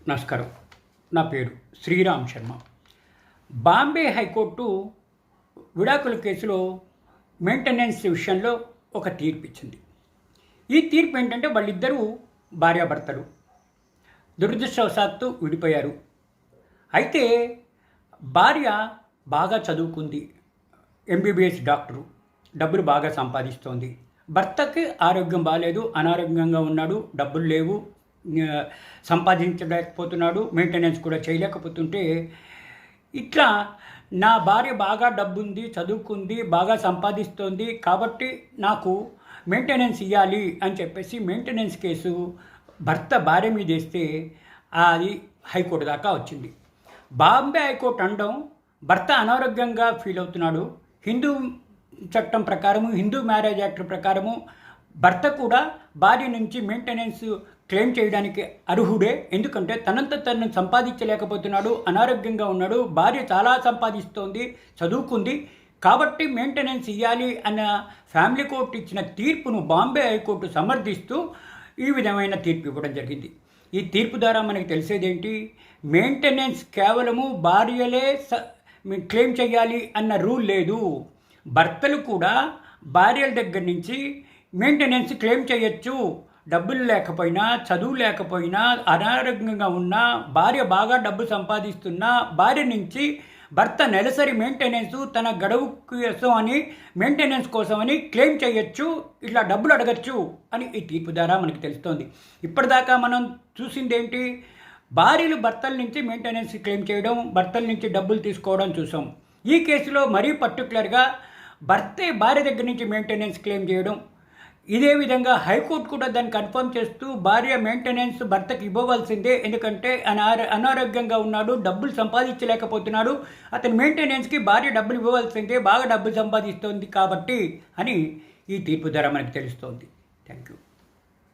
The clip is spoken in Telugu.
నమస్కారం. నా పేరు శ్రీరామ్ శర్మ. బాంబే హైకోర్టు విడాకుల కేసులో మెయింటెనెన్స్ విషయంలో ఒక తీర్పు ఇచ్చింది. ఈ తీర్పు ఏంటంటే వాళ్ళిద్దరూ భార్యాభర్తలు దురదృష్టవశాత్తు విడిపోయారు. అయితే భార్య బాగా చదువుకుంది, ఎంబీబీఎస్ డాక్టరు, డబ్బులు బాగా సంపాదిస్తోంది. భర్తకి ఆరోగ్యం బాగాలేదు, అనారోగ్యంగా ఉన్నాడు, డబ్బులు లేవు, సంపాదించలేకపోతున్నాడు, మెయింటెనెన్స్ కూడా చేయలేకపోతుంటే ఇట్లా నా భార్య బాగా డబ్బుంది, చదువుకుంది, బాగా సంపాదిస్తోంది కాబట్టి నాకు మెయింటెనెన్స్ ఇవ్వాలి అని చెప్పేసి మెయింటెనెన్స్ కేసు భర్త భార్య మీద వేస్తే అది హైకోర్టు దాకా వచ్చింది. బాంబే హైకోర్టు అనడం భర్త అనారోగ్యంగా ఫీల్ అవుతున్నాడు, హిందూ చట్టం ప్రకారము, హిందూ మ్యారేజ్ యాక్ట్ ప్రకారము భర్త కూడా భార్య నుంచి మెయింటెనెన్స్ క్లెయిమ్ చేయడానికి అర్హుడే. ఎందుకంటే తనంత తను సంపాదించలేకపోతున్నాడు, అనారోగ్యంగా ఉన్నాడు, భార్య చాలా సంపాదిస్తోంది, చదువుకుంది, కాబట్టి మెయింటెనెన్స్ ఇవ్వాలి అన్న ఫ్యామిలీ కోర్టు ఇచ్చిన తీర్పును బాంబే హైకోర్టు సమర్థిస్తూ ఈ విధమైన తీర్పు ఇవ్వడం జరిగింది. ఈ తీర్పు ద్వారా మనకి తెలిసేదేంటి, మెయింటెనెన్స్ కేవలము భార్యలే క్లెయిమ్ చేయాలి అన్న రూల్ లేదు. భర్తలు కూడా భార్యల దగ్గర నుంచి మెయింటెనెన్స్ క్లెయిమ్ చేయొచ్చు. డబ్బులు లేకపోయినా, చదువు లేకపోయినా, అనారోగ్యంగా ఉన్నా, భార్య బాగా డబ్బు సంపాదిస్తున్నా భార్య నుంచి భర్త నెలసరి మెయింటెనెన్స్ తన గడువు కోసం అని, మెయింటెనెన్స్ కోసం అని క్లెయిమ్ చేయొచ్చు, ఇట్లా డబ్బులు అడగచ్చు అని ఈ తీర్పు ద్వారా మనకు తెలుస్తోంది. ఇప్పటిదాకా మనం చూసింది ఏంటి, భార్యలు భర్తల నుంచి మెయింటెనెన్స్ క్లెయిమ్ చేయడం, భర్తల నుంచి డబ్బులు తీసుకోవడం చూసాం. ఈ కేసులో మరీ పర్టికులర్గా భర్తే భార్య దగ్గర నుంచి మెయింటెనెన్స్ క్లెయిమ్ చేయడం. ఇదే విధంగా హైకోర్టు కూడా దాన్ని కన్ఫర్మ్ చేస్తూ భార్య మెయింటెనెన్స్ భర్తకి ఇవ్వవలసిందే, ఎందుకంటే అనారోగ్యంగా ఉన్నాడు, డబ్బులు సంపాదించలేకపోతున్నాడు, అతని మెయింటెనెన్స్కి భార్య డబ్బులు ఇవ్వవలసిందే, బాగా డబ్బులు సంపాదిస్తోంది కాబట్టి అని ఈ తీర్పు ద్వారా మనకు తెలుస్తోంది. Thank you.